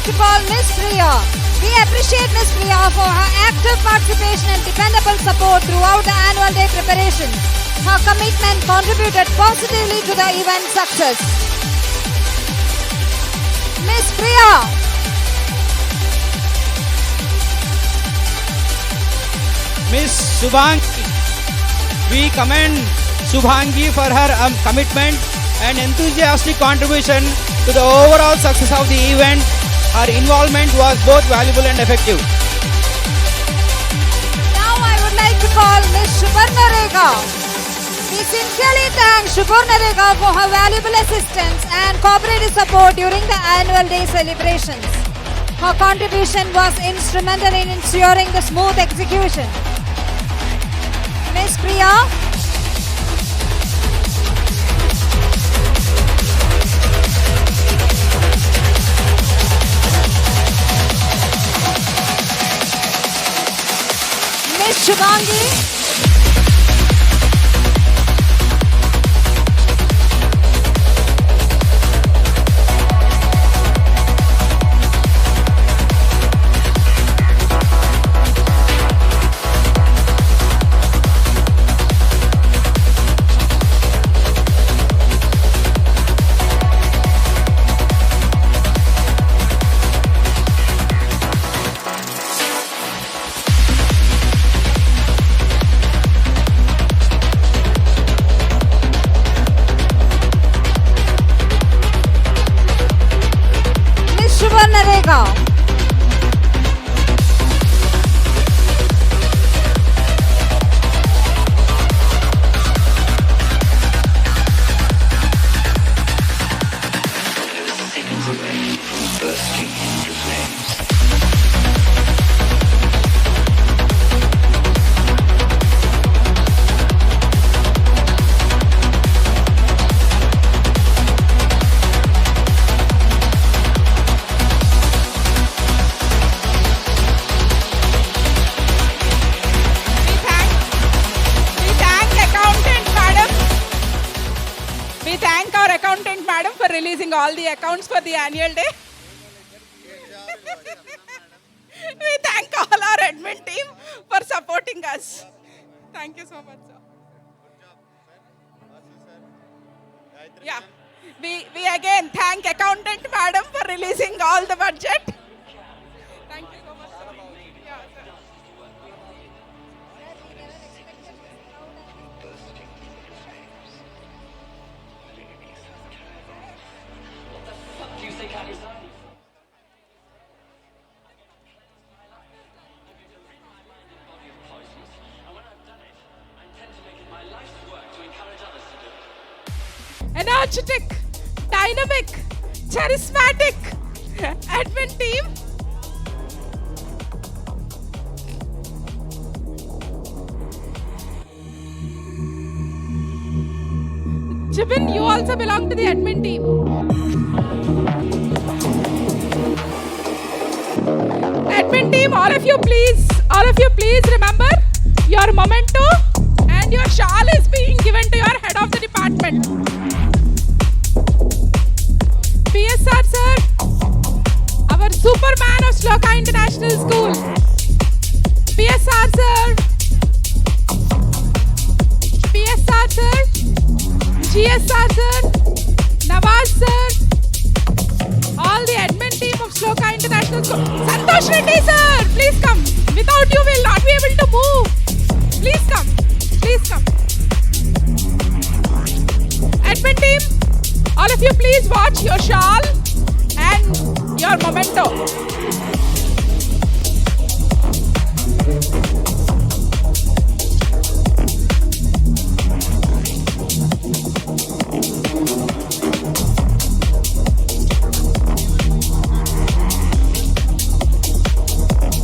like to call Miss Priya. We appreciate Miss Priya for her active participation and dependable support throughout the annual day preparations. Her commitment contributed positively to the event success. Miss Priya. Miss Subhangi. We commend Subhangi for her commitment and enthusiastic contribution to the overall success of the event. Her involvement was both valuable and effective. Now I would like to call Miss Subarna Rekha. We sincerely thank Subarna Rekha for her valuable assistance and cooperative support during the annual day celebrations. Her contribution was instrumental in ensuring the smooth execution. Miss Priya. Miss Shubhangi. Rekha. Releasing all the accounts for the annual day. We thank all our admin team for supporting us. Thank you so much, sir. Yeah, we again thank accountant madam for releasing all the budget. Thank you so much, sir. Yeah, sir. Energetic, dynamic, charismatic admin team. Jibin, you also belong to the admin team. Admin team, all of you please remember your memento and your shawl is being given to your head of the department. PSR sir, our Superman of Shloka International School. PSR sir, PSR sir, GSR sir, Nawaz sir, all the admin team of Shloka International School. Santosh Reddy sir, please come. Without you we will not be able to move. Please come, please come. Admin team, all of you please watch your shawl and your memento.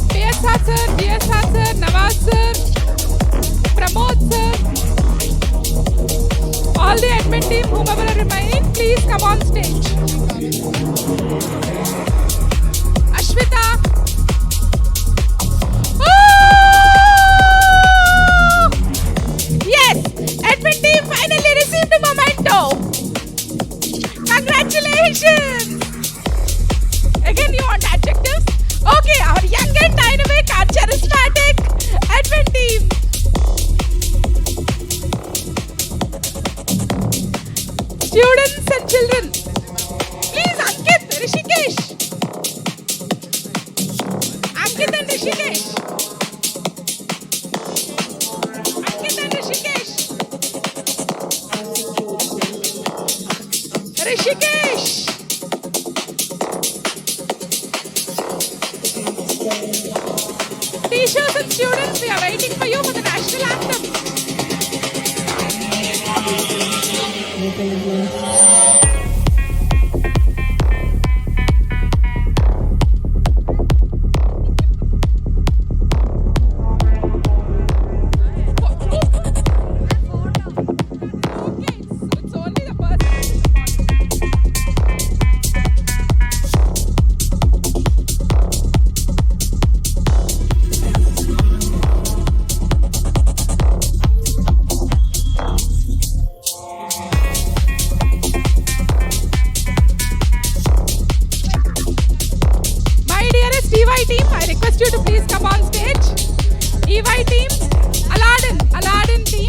PSR sir, DSR sir, Nawaz sir, Pramod sir, all the admin team, whomever are remaining, please come on stage. Ashwita. Oh! Yes, admin team finally received a memento. Congratulations. Again, you want adjectives? Okay, our young and dynamic and charismatic admin team. Students and children, please Ankit, Rishikesh. Ankit and Rishikesh. Ankit and Rishikesh. Rishikesh. Teachers and students, we are waiting for you for the national anthem. Okay, so it's only the person. My dearest EY team, I request you to please come on stage. EY team, Aladdin team.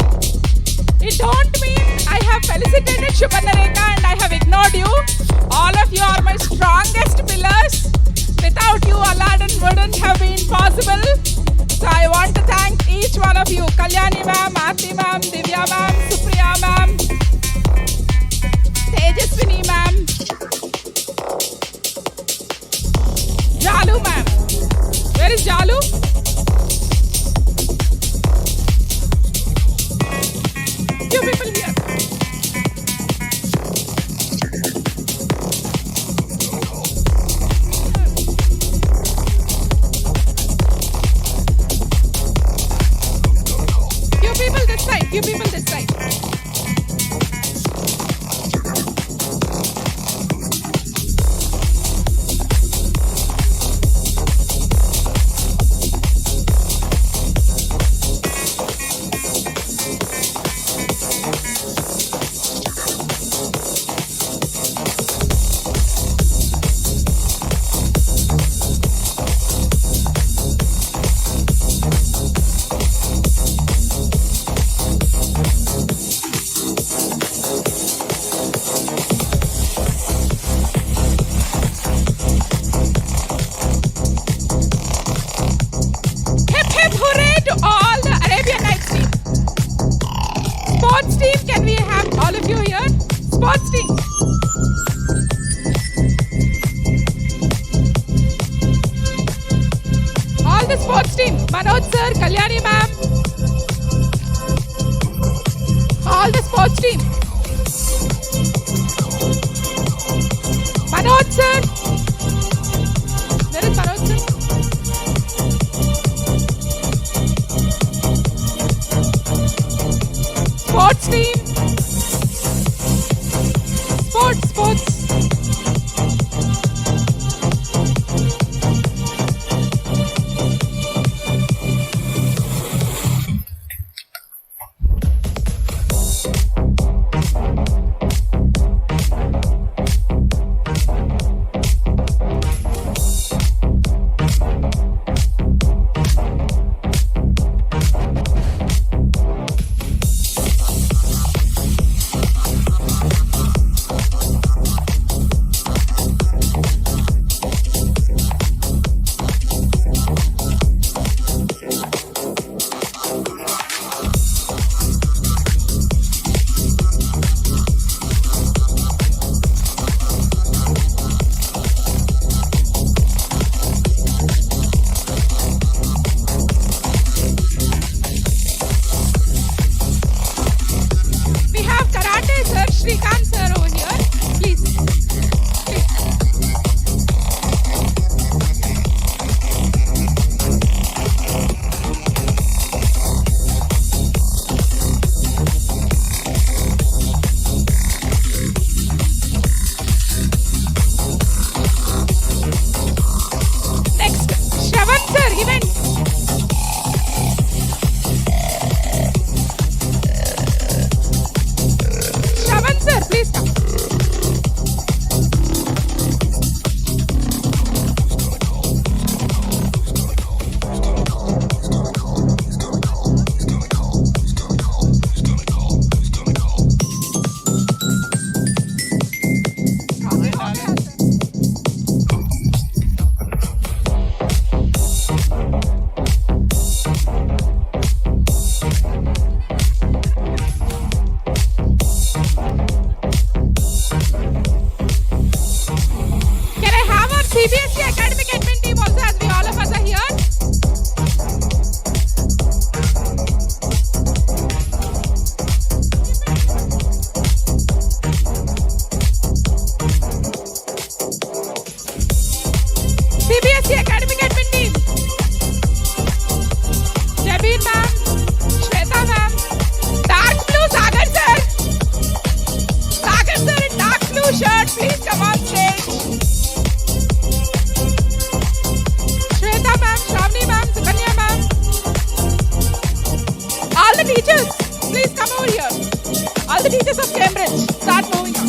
It don't mean I have felicitated Subarnarekha and I have ignored you. All of you are my strongest pillars. Without you, Aladdin wouldn't have been possible. So I want to thank each one of you. Kalyani ma'am, Aarti ma'am, Divya ma'am, Supriya ma'am, Tejaswini ma'am, Jalu ma'am. Where is Jalu? You people here. You people this side. You people this side. Hip hip hooray to all the Arabian Nights team. Sports team, can we have all of you here? Sports team. All the sports team. Manoj sir, Kalyani ma'am. All the sports team. Manoj sir. Where is Manoj sir? Sports team. Sports. the academic admin team. Jabin ma'am, Shweta ma'am, dark blue Sagar sir. Sagar sir in dark blue shirt, please come on stage. Shweta ma'am, Shravani ma'am, Sukanya ma'am. All the teachers, please come over here. All the teachers of Cambridge, start moving on.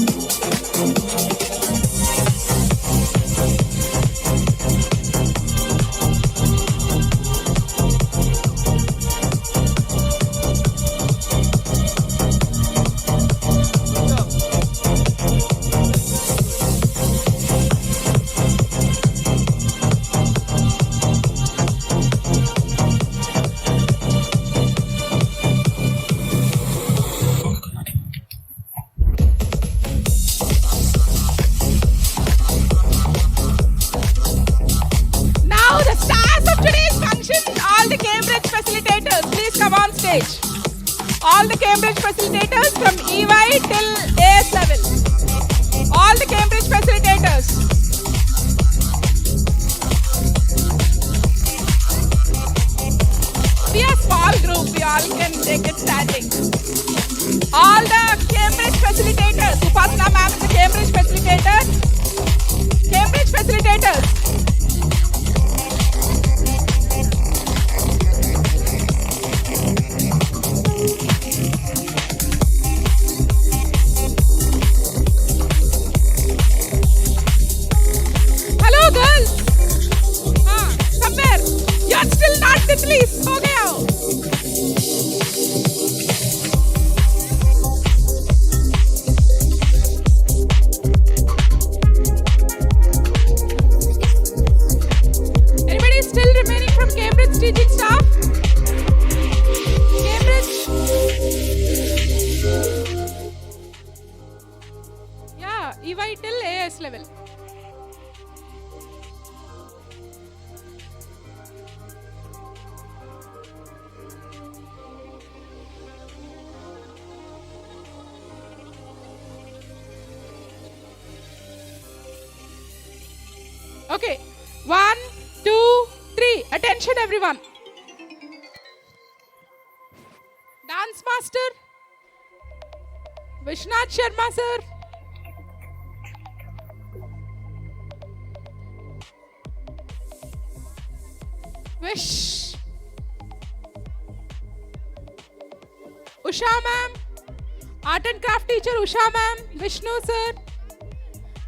Now the stars of today's function, all the Cambridge facilitators, please come on stage. All the Cambridge facilitators from EY till AS level. All the Cambridge facilitators. We are small group, we all can take it standing. All the Cambridge facilitators. Upasana ma'am is a Cambridge facilitator. Cambridge facilitators. Hello girls. Somewhere. You're still not Titlis. हो गया हो. Anybody still remaining from Cambridge teaching staff? Cambridge? Yeah, EY till AS level. Okay, 1, 2, 3. Attention, everyone. Dance master, Vishnath Sharma sir. Wish. Usha ma'am. Art and craft teacher Usha ma'am. Vishnu sir.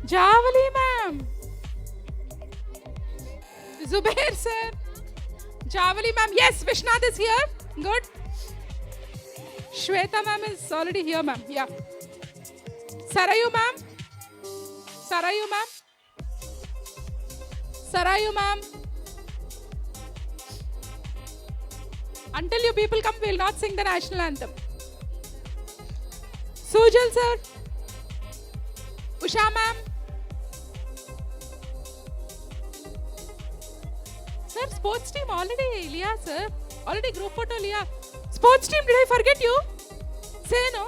Javali ma'am. Zubair sir. Javali ma'am. Yes, Vishnath is here. Good. Shweta ma'am is already here, ma'am. Yeah. Sarayu ma'am. Sarayu ma'am. Sarayu ma'am. Until you people come, we will not sing the national anthem. Sujal sir. Usha ma'am. Sir, sports team already liya, sir. Already group photo liya. Sports team, did I forget you? Say no.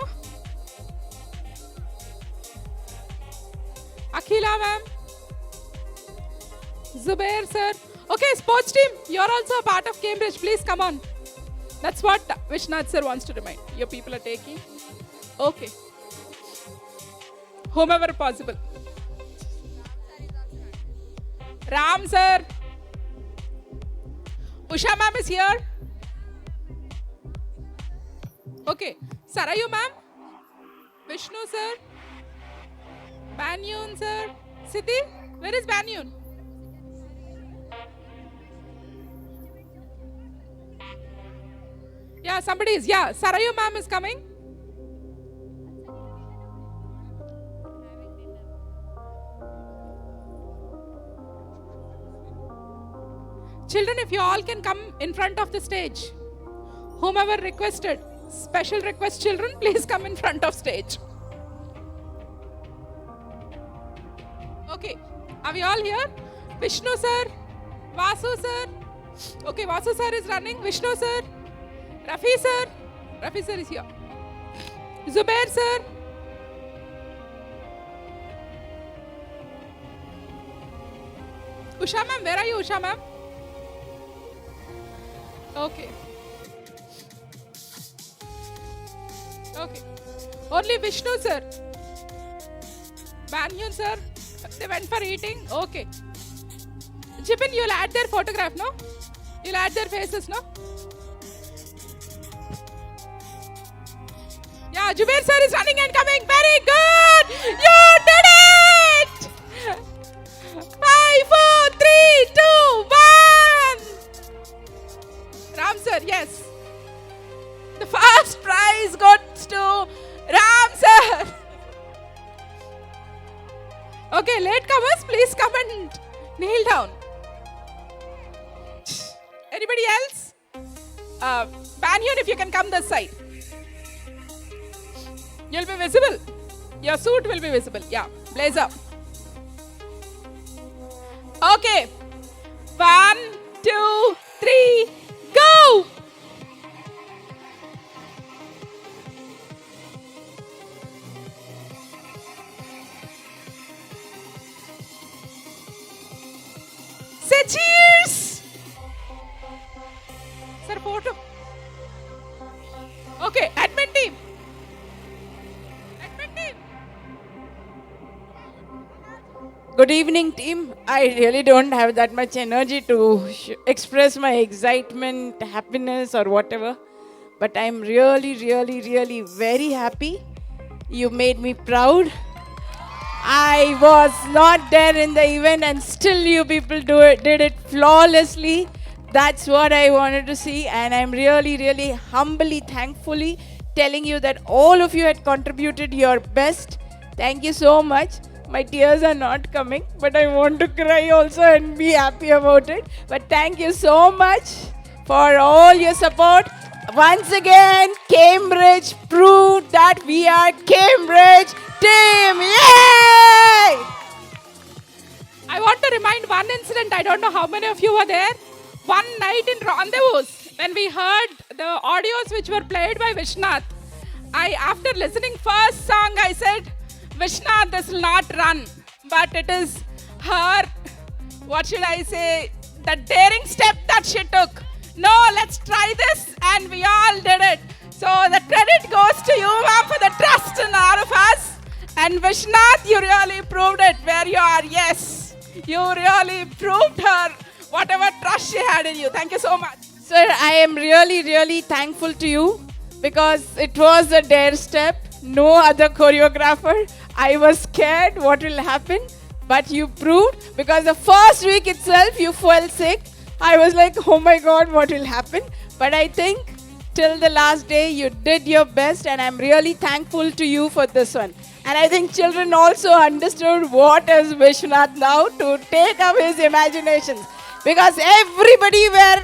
Akhila ma'am. Zubair sir. Okay, sports team, you're also a part of Cambridge. Please come on. That's what Vishnath sir wants to remind. Your people are taking. Okay. Whomever possible. Ram sir. Usha ma'am is here. Okay. Sarayu ma'am. Vishnu sir. Banyun sir. Siddhi, where is Banyun? Yeah, somebody is. Yeah, Sarayu ma'am is coming. Children, if you all can come in front of the stage. Whomever requested, special request children, please come in front of stage. Okay, are we all here? Vishnu sir, Vasu sir. Okay, Vasu sir is running. Vishnu sir, Rafi sir. Rafi sir is here. Zubair sir. Usha ma'am, where are you, Usha ma'am? Okay. Okay. Only Vishnu sir. Banyan sir, they went for eating. Okay. Jibin, you'll add their photograph, no? You'll add their faces, no? Yeah, Jubair sir is running and coming. Very good! You did it! 5, 4, 3, 2, 1! Ram sir, yes. The first prize goes to Ram sir. Okay, latecomers, please come and kneel down. Anybody else? Banyan, if you can come this side. You'll be visible. Your suit will be visible. Yeah, blaze up. Okay. 1, 2, 3, go! Say cheers! Sir, photo. Okay, admin team. Admin team. Good evening, team. I really don't have that much energy to express my excitement, happiness, or whatever. But I'm really, really, really very happy. You made me proud. I was not there in the event, and still you people did it flawlessly. That's what I wanted to see, and I'm really, really humbly, thankfully telling you that all of you had contributed your best. Thank you so much. My tears are not coming, but I want to cry also and be happy about it. But thank you so much for all your support. Once again, Cambridge proved that we are Cambridge team. Yay! I want to remind one incident. I don't know how many of you were there. One night in Rendezvous, when we heard the audios which were played by Vishnath, after listening first song, I said, Vishnath, this will not run. But it is her, what should I say, the daring step that she took. No, let's try this, and we all did it. So the credit goes to you, ma'am, for the trust in all of us. And Vishnath, you really proved it where you are. Yes, you really proved her whatever trust she had in you. Thank you so much. Sir, I am really, really thankful to you because it was a dare step. No other choreographer. I was scared what will happen, but you proved because the first week itself you fell sick. I was like, oh my God, what will happen? But I think till the last day you did your best, and I'm really thankful to you for this one. And I think children also understood what is Vishnath now to take up his imaginations. Because everybody were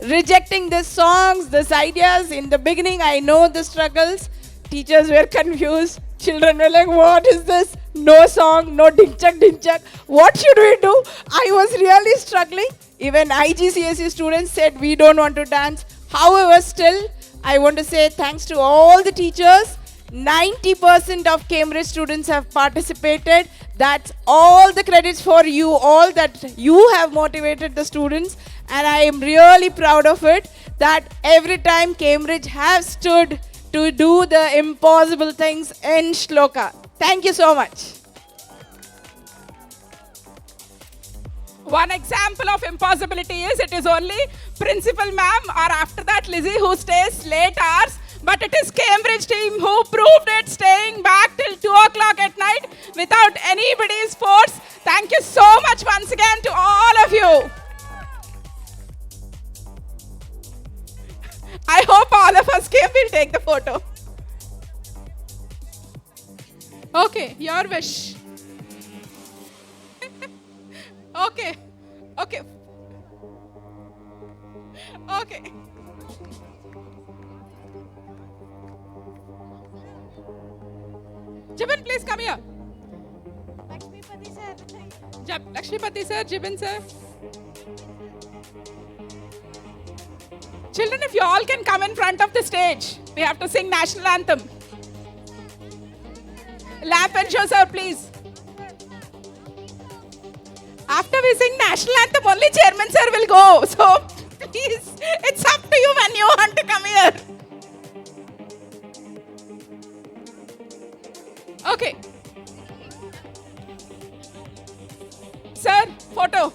rejecting these songs, these ideas. In the beginning, I know the struggles. Teachers were confused. Children were like, what is this? No song, no dinchak. What should we do? I was really struggling. Even IGCSE students said, we don't want to dance. However, still, I want to say thanks to all the teachers. 90% of Cambridge students have participated. That's all the credits for you all, that you have motivated the students. And I am really proud of it, that every time Cambridge have stood to do the impossible things in Shloka. Thank you so much. One example of impossibility is it is only principal ma'am or after that Lizzie who stays late hours. But it is Cambridge team who proved it, staying back till 2 o'clock at night without anybody's force. Thank you so much once again to all of you. I hope all of us came. We'll take the photo. Okay, your wish. Okay. Jibin, please come here. Lakshmipati sir, Jibin sir. Children, if you all can come in front of the stage, we have to sing national anthem. Lamp and show, sir, please. After we sing national anthem, only chairman sir will go. So please, it's up to you when you want to come here. Okay. Sir, photo.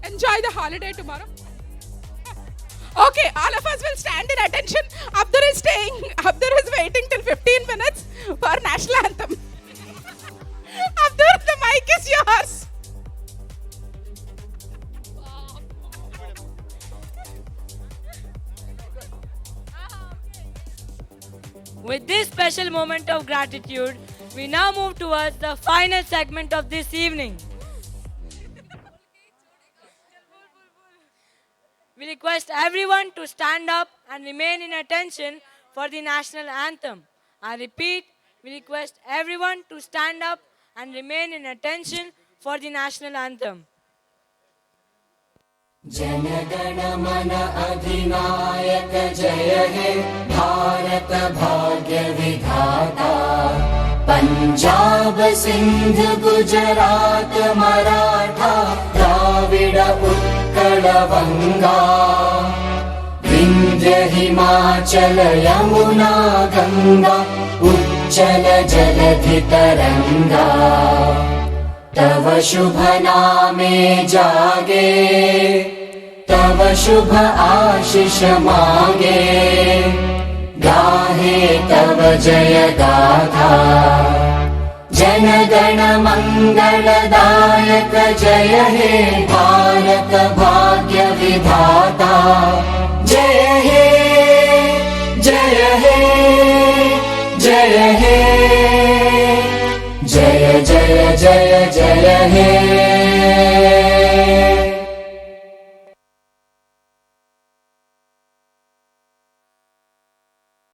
Enjoy the holiday tomorrow. Okay, all of us will stand in attention. Abdur is waiting till 15 minutes for national anthem. Abdur, the mic is yours. With this special moment of gratitude, we now move towards the final segment of this evening. We request everyone to stand up and remain in attention for the national anthem. I repeat, we request everyone to stand up and remain in attention for the national anthem. जनगण मन अधिनायक जय हे भारत भाग्य विधाता पंजाब सिंध गुजरात मराठा द्राविड उत्कल बंगा विंध्य हिमाचल यमुना गंगा उच्चल जलधि तरंगा तव शुभ नामे जागे तव शुभ आशीष मांगे गाहे तव जय गाथा जन गण मंगलदायक जय हे भारत भाग्य विधाता जय हे जय हे जय हे जय जय जय जय हे